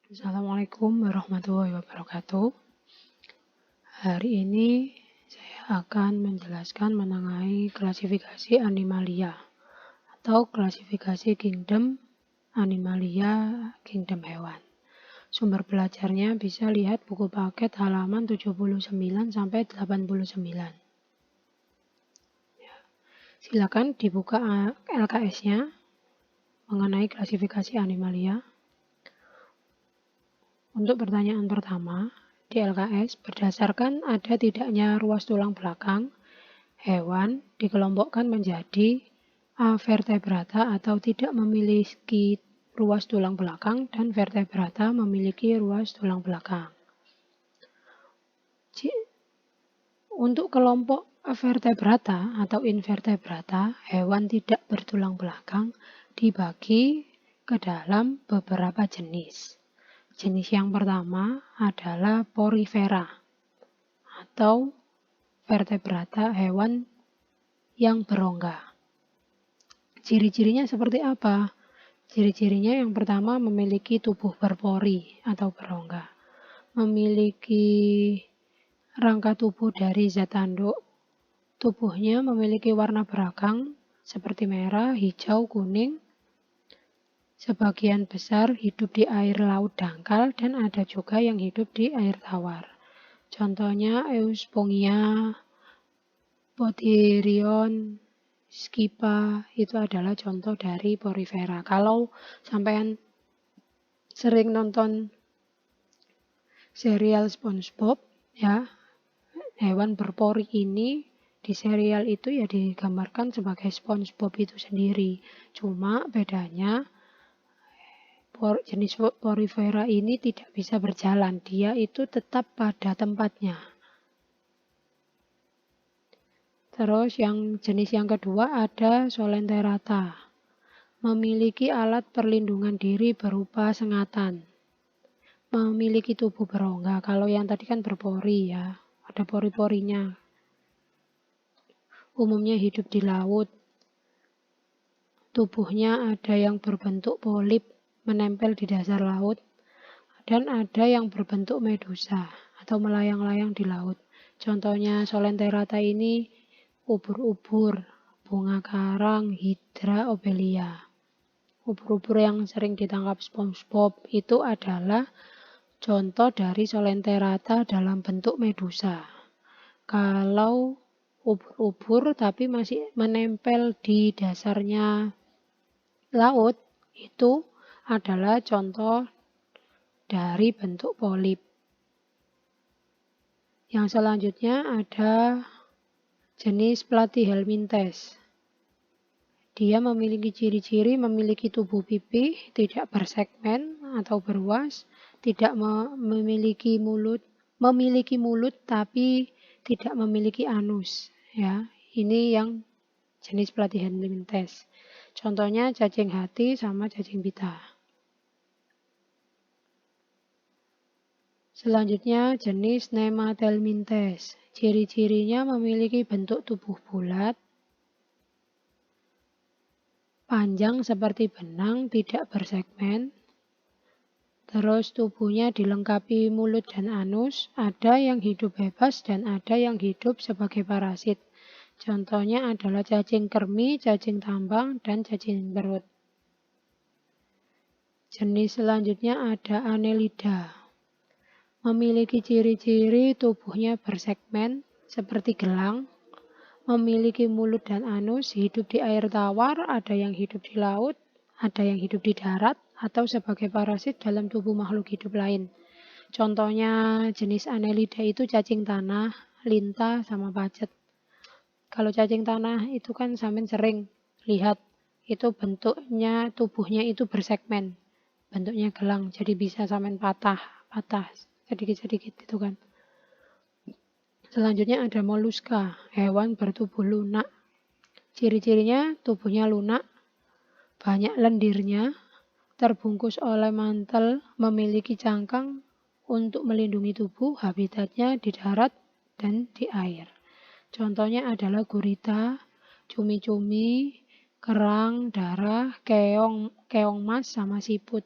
Assalamualaikum warahmatullahi wabarakatuh. Hari ini saya akan menjelaskan mengenai klasifikasi Animalia atau klasifikasi kingdom Animalia, kingdom hewan. Sumber belajarnya bisa lihat buku paket halaman 79 sampai 89. Silakan dibuka LKS-nya mengenai klasifikasi Animalia. Untuk pertanyaan pertama, di LKS, berdasarkan ada tidaknya ruas tulang belakang, hewan dikelompokkan menjadi avertebrata atau tidak memiliki ruas tulang belakang dan vertebrata memiliki ruas tulang belakang. Untuk kelompok vertebrata atau invertebrata, hewan tidak bertulang belakang dibagi ke dalam beberapa jenis. Jenis yang pertama adalah porifera atau vertebrata hewan yang berongga. Ciri-cirinya seperti apa? Ciri-cirinya yang pertama memiliki tubuh berpori atau berongga. Memiliki rangka tubuh dari zat tanduk. Tubuhnya memiliki warna berakang seperti merah, hijau, kuning. Sebagian besar hidup di air laut dangkal dan ada juga yang hidup di air tawar. Contohnya Euspongia, Potherion, Skipa itu adalah contoh dari porifera. Kalau sampean sering nonton serial SpongeBob ya, hewan berpori ini di serial itu ya digambarkan sebagai SpongeBob itu sendiri. Cuma bedanya jenis porifera ini tidak bisa berjalan, dia itu tetap pada tempatnya. Terus yang jenis yang kedua ada Solenterata, memiliki alat perlindungan diri berupa sengatan, memiliki tubuh berongga. Kalau yang tadi kan berpori ya, ada pori-porinya. Umumnya hidup di laut, tubuhnya ada yang berbentuk polip menempel di dasar laut, dan ada yang berbentuk medusa atau melayang-layang di laut. Contohnya Solenterata ini ubur-ubur, bunga karang, hidra obelia. Ubur-ubur yang sering ditangkap SpongeBob itu adalah contoh dari Solenterata dalam bentuk medusa. Kalau ubur-ubur tapi masih menempel di dasarnya laut, itu adalah contoh dari bentuk polip. Yang selanjutnya ada jenis Platyhelminthes. Dia memiliki ciri-ciri memiliki tubuh pipih, tidak bersegmen atau beruas, tidak memiliki mulut tapi tidak memiliki anus. Ya, ini yang jenis Platyhelminthes. Contohnya cacing hati sama cacing pita. Selanjutnya jenis Nemathelminthes. Ciri-cirinya memiliki bentuk tubuh bulat, panjang seperti benang, tidak bersegmen. Terus tubuhnya dilengkapi mulut dan anus, ada yang hidup bebas dan ada yang hidup sebagai parasit. Contohnya adalah cacing kermi, cacing tambang, dan cacing perut. Jenis selanjutnya ada Annelida. Memiliki ciri-ciri tubuhnya bersegmen seperti gelang, memiliki mulut dan anus, hidup di air tawar, ada yang hidup di laut, ada yang hidup di darat, atau sebagai parasit dalam tubuh makhluk hidup lain. Contohnya jenis Annelida itu cacing tanah, lintah, sama pacet. Kalau cacing tanah itu kan sampean sering lihat, itu bentuknya, tubuhnya itu bersegmen, bentuknya gelang, jadi bisa sampean patah sedikit-sedikit gitu kan. Selanjutnya ada moluska, hewan bertubuh lunak. Ciri-cirinya tubuhnya lunak, banyak lendirnya, terbungkus oleh mantel, memiliki cangkang untuk melindungi tubuh, habitatnya di darat dan di air. Contohnya adalah gurita, cumi-cumi, kerang, darah, keong mas, sama siput.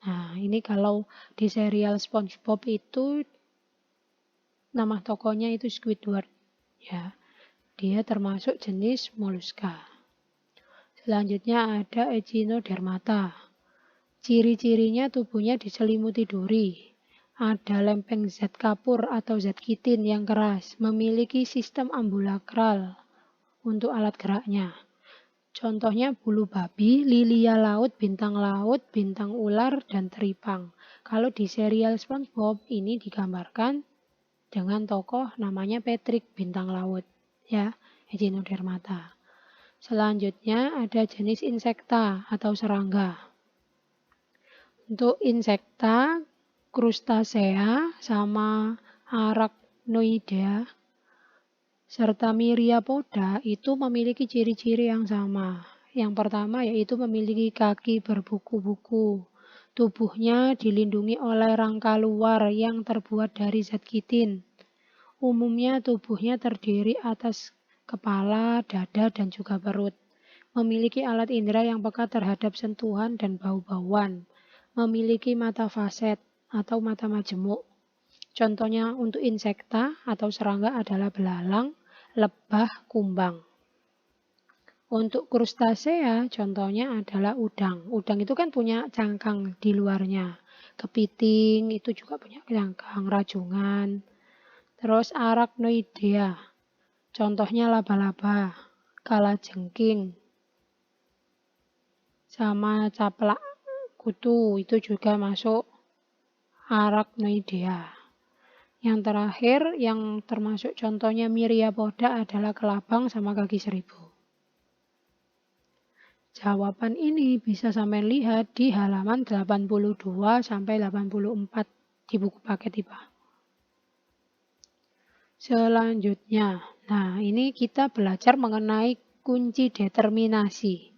Nah, ini kalau di serial SpongeBob itu nama tokonya itu Squidward. Ya, dia termasuk jenis moluska. Selanjutnya ada Echinodermata. Ciri-cirinya tubuhnya diselimuti duri. Ada lempeng zat kapur atau zat kitin yang keras, memiliki sistem ambulakral untuk alat geraknya. Contohnya bulu babi, lilia laut, bintang ular, dan teripang. Kalau di serial SpongeBob ini digambarkan dengan tokoh namanya Patrick bintang laut, ya, Echinodermata. Selanjutnya ada jenis insekta atau serangga. Untuk insekta, krustasea sama arachnoidea serta myriapoda itu memiliki ciri-ciri yang sama. Yang pertama yaitu memiliki kaki berbuku-buku. Tubuhnya dilindungi oleh rangka luar yang terbuat dari zat kitin. Umumnya tubuhnya terdiri atas kepala, dada, dan juga perut. Memiliki alat indera yang peka terhadap sentuhan dan bau-bauan. Memiliki mata faset atau mata majemuk. Contohnya untuk insekta atau serangga adalah belalang, lebah, kumbang. Untuk krustasea contohnya adalah udang. Udang itu kan punya cangkang di luarnya. Kepiting itu juga punya cangkang, rajungan. Terus arachnoidea, contohnya laba-laba, kalajengking, sama caplak kutu itu juga masuk arachnoidea. Yang terakhir yang termasuk contohnya myriapoda adalah kelabang sama kaki seribu. Jawaban ini bisa sampai lihat di halaman 82 sampai 84 di buku paket IPA. Selanjutnya, nah ini kita belajar mengenai kunci determinasi.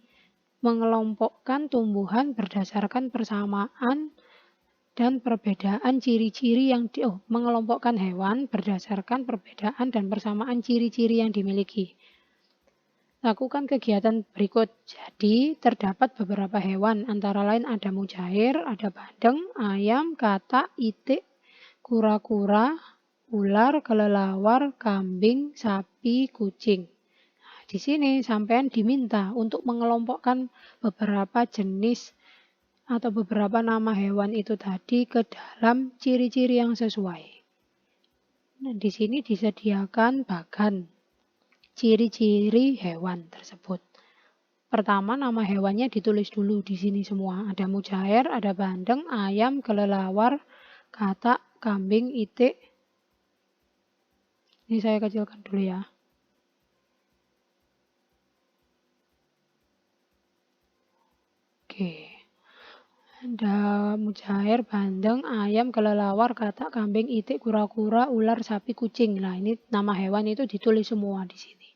Mengelompokkan tumbuhan berdasarkan persamaan dan perbedaan ciri-ciri yang mengelompokkan hewan berdasarkan perbedaan dan persamaan ciri-ciri yang dimiliki. Lakukan kegiatan berikut. Jadi, terdapat beberapa hewan, antara lain ada mujair, ada bandeng, ayam, katak, itik, kura-kura, ular, kelelawar, kambing, sapi, kucing. Nah, di sini sampean diminta untuk mengelompokkan beberapa jenis atau beberapa nama hewan itu tadi ke dalam ciri-ciri yang sesuai. Nah, di sini disediakan bagan ciri-ciri hewan tersebut. Pertama, nama hewannya ditulis dulu di sini semua. Ada mujair, ada bandeng, ayam, kelelawar, katak, kambing, itik. Ini saya kecilkan dulu ya. Oke. Ada mujair, bandeng, ayam, kelelawar, katak, kambing, itik, kura-kura, ular, sapi, kucing. Nah, ini nama hewan itu ditulis semua di sini.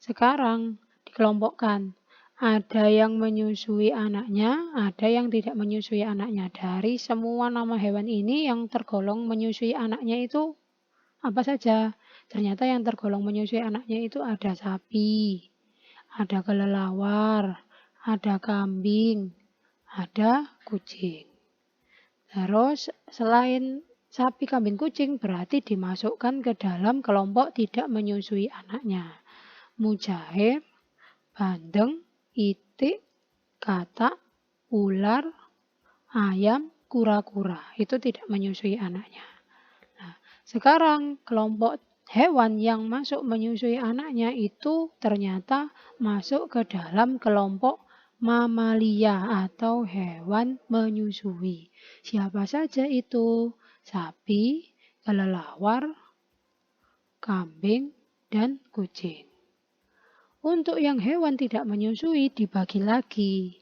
Sekarang dikelompokkan. Ada yang menyusui anaknya, ada yang tidak menyusui anaknya. Dari semua nama hewan ini yang tergolong menyusui anaknya itu apa saja? Ternyata yang tergolong menyusui anaknya itu ada sapi, ada kelelawar, ada kambing, ada kucing. Terus selain sapi, kambing, kucing berarti dimasukkan ke dalam kelompok tidak menyusui anaknya. Mujair, bandeng, itik, katak, ular, ayam, kura-kura. Itu tidak menyusui anaknya. Nah, sekarang kelompok hewan yang masuk menyusui anaknya itu ternyata masuk ke dalam kelompok mamalia atau hewan menyusui. Siapa saja itu? Sapi, kelelawar, kambing, dan kucing. Untuk yang hewan tidak menyusui dibagi lagi,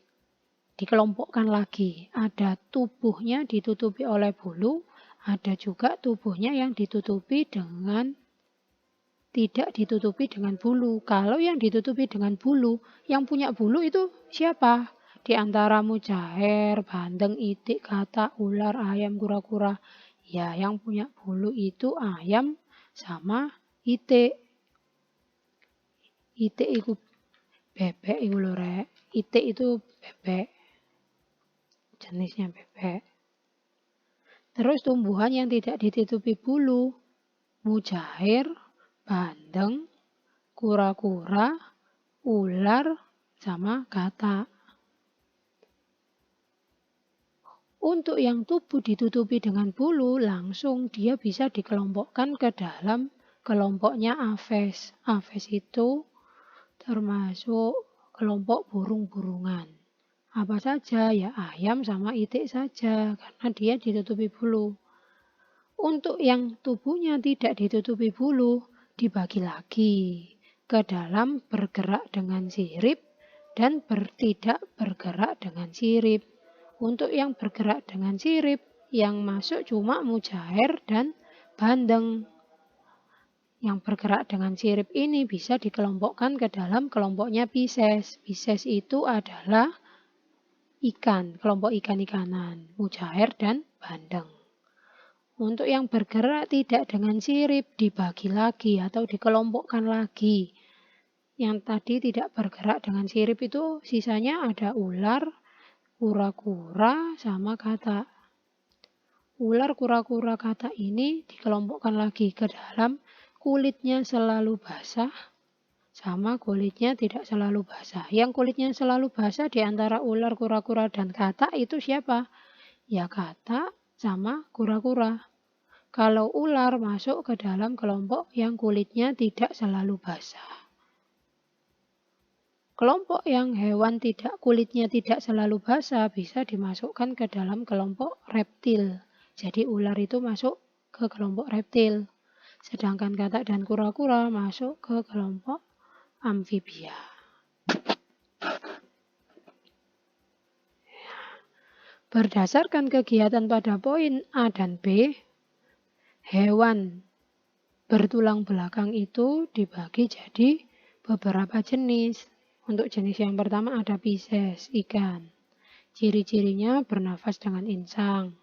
dikelompokkan lagi. Ada tubuhnya ditutupi oleh bulu, ada juga tubuhnya yang ditutupi dengan tidak ditutupi dengan bulu. Kalau yang ditutupi dengan bulu, yang punya bulu itu siapa? Di antara mujair, bandeng, itik, katak, ular, ayam, kura-kura. Ya, yang punya bulu itu ayam sama itik. Itik itu bebek itu lho rek. Itik itu bebek. jenisnya bebek. Terus tumbuhan yang tidak ditutupi bulu, mujair, bandeng, kura-kura, ular, sama katak. Untuk yang tubuh ditutupi dengan bulu, langsung dia bisa dikelompokkan ke dalam kelompoknya Aves. Aves itu termasuk kelompok burung-burungan. Apa saja? Ya ayam sama itik saja, karena dia ditutupi bulu. Untuk yang tubuhnya tidak ditutupi bulu, dibagi lagi ke dalam bergerak dengan sirip dan tidak bergerak dengan sirip. Untuk yang bergerak dengan sirip, yang masuk cuma mujair dan bandeng. Yang bergerak dengan sirip ini bisa dikelompokkan ke dalam kelompoknya Pisces. Pisces itu adalah ikan, kelompok ikan-ikanan, mujair dan bandeng. Untuk yang bergerak tidak dengan sirip, dibagi lagi atau dikelompokkan lagi. Yang tadi tidak bergerak dengan sirip itu sisanya ada ular, kura-kura, sama katak. Ular, kura-kura, katak ini dikelompokkan lagi ke dalam kulitnya selalu basah sama kulitnya tidak selalu basah. Yang kulitnya selalu basah di antara ular, kura-kura, dan katak itu siapa? Ya katak sama kura-kura. Kalau ular masuk ke dalam kelompok yang kulitnya tidak selalu basah. Kelompok yang hewan kulitnya tidak selalu basah bisa dimasukkan ke dalam kelompok reptil. Jadi ular itu masuk ke kelompok reptil. Sedangkan katak dan kura-kura masuk ke kelompok amfibia. Berdasarkan kegiatan pada poin A dan B, hewan bertulang belakang itu dibagi jadi beberapa jenis. Untuk jenis yang pertama ada Pisces, ikan. Ciri-cirinya bernafas dengan insang.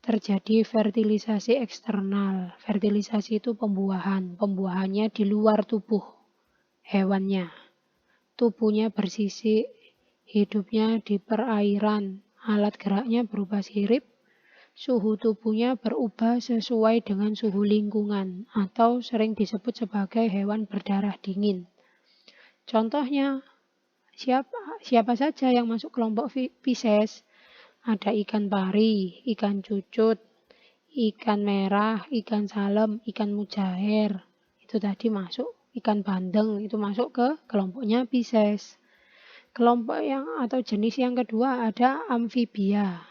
Terjadi fertilisasi eksternal. Fertilisasi itu pembuahan. Pembuahannya di luar tubuh hewannya. Tubuhnya bersisik, hidupnya di perairan. Alat geraknya berupa sirip. Suhu tubuhnya berubah sesuai dengan suhu lingkungan atau sering disebut sebagai hewan berdarah dingin. Contohnya, siapa saja yang masuk kelompok Pisces? Ada ikan pari, ikan cucut, ikan merah, ikan salem, ikan mujair. Itu tadi masuk. Ikan bandeng itu masuk ke kelompoknya Pisces. Kelompok atau jenis yang kedua ada amfibia.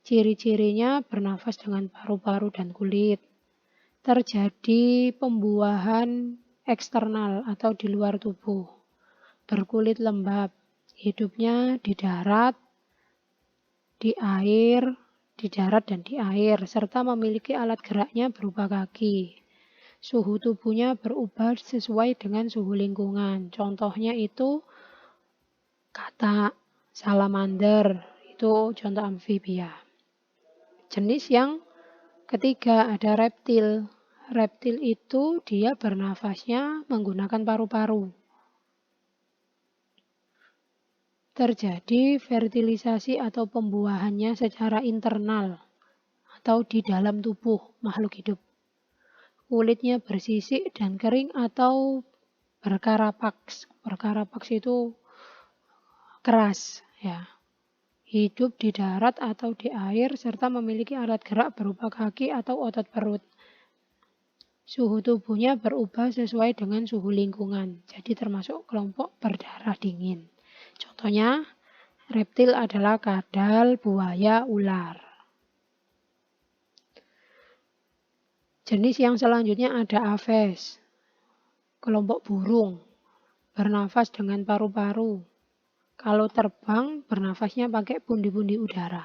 Ciri-cirinya bernafas dengan paru-paru dan kulit. Terjadi pembuahan eksternal atau di luar tubuh. Berkulit lembab, hidupnya di darat, di air, di darat dan di air, serta memiliki alat geraknya berupa kaki. Suhu tubuhnya berubah sesuai dengan suhu lingkungan. Contohnya itu katak, salamander, itu contoh amfibia. Jenis yang ketiga ada reptil. Reptil itu dia bernafasnya menggunakan paru-paru. Terjadi fertilisasi atau pembuahannya secara internal atau di dalam tubuh makhluk hidup. Kulitnya bersisik dan kering atau berkarapaks. Berkarapaks itu keras, ya. Hidup di darat atau di air serta memiliki alat gerak berupa kaki atau otot perut. Suhu tubuhnya berubah sesuai dengan suhu lingkungan. Jadi termasuk kelompok berdarah dingin. Contohnya, reptil adalah kadal, buaya, ular. Jenis yang selanjutnya ada Aves, kelompok burung, bernafas dengan paru-paru. Kalau terbang, bernafasnya pakai pundi-pundi udara.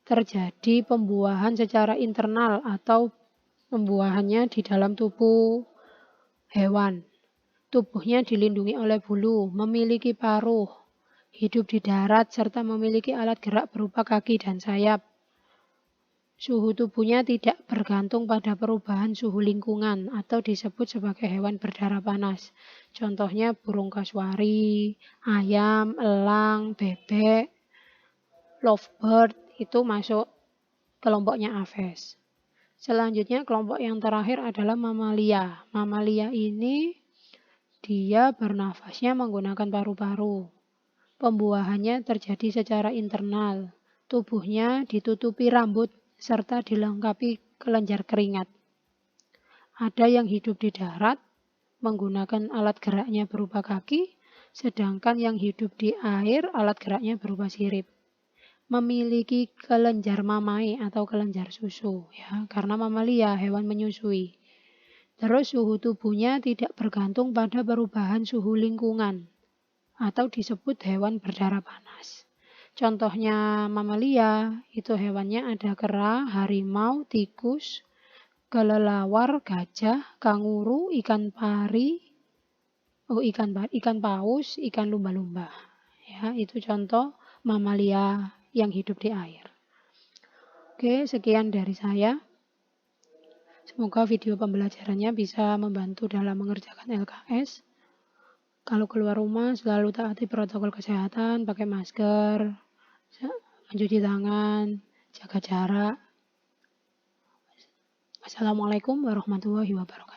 Terjadi pembuahan secara internal atau pembuahannya di dalam tubuh hewan. Tubuhnya dilindungi oleh bulu, memiliki paruh, hidup di darat, serta memiliki alat gerak berupa kaki dan sayap. Suhu tubuhnya tidak bergantung pada perubahan suhu lingkungan atau disebut sebagai hewan berdarah panas. Contohnya burung kasuari, ayam, elang, bebek. lovebird itu masuk kelompoknya Aves. Selanjutnya kelompok yang terakhir adalah mamalia. Mamalia ini dia bernafasnya menggunakan paru-paru. Pembuahannya terjadi secara internal. Tubuhnya ditutupi rambut serta dilengkapi kelenjar keringat. Ada yang hidup di darat menggunakan alat geraknya berupa kaki, sedangkan yang hidup di air alat geraknya berupa sirip. Memiliki kelenjar mamai atau kelenjar susu ya, karena mamalia hewan menyusui. Terus suhu tubuhnya tidak bergantung pada perubahan suhu lingkungan atau disebut hewan berdarah panas. Contohnya mamalia, itu hewannya ada kera, harimau, tikus, kelelawar, gajah, kanguru, ikan pari, ikan paus, ikan lumba-lumba. Ya, itu contoh mamalia yang hidup di air. Oke, sekian dari saya. Semoga video pembelajarannya bisa membantu dalam mengerjakan LKS. Kalau keluar rumah selalu taati protokol kesehatan, pakai masker, mencuci tangan, jaga jarak. Wassalamualaikum warahmatullahi wabarakatuh.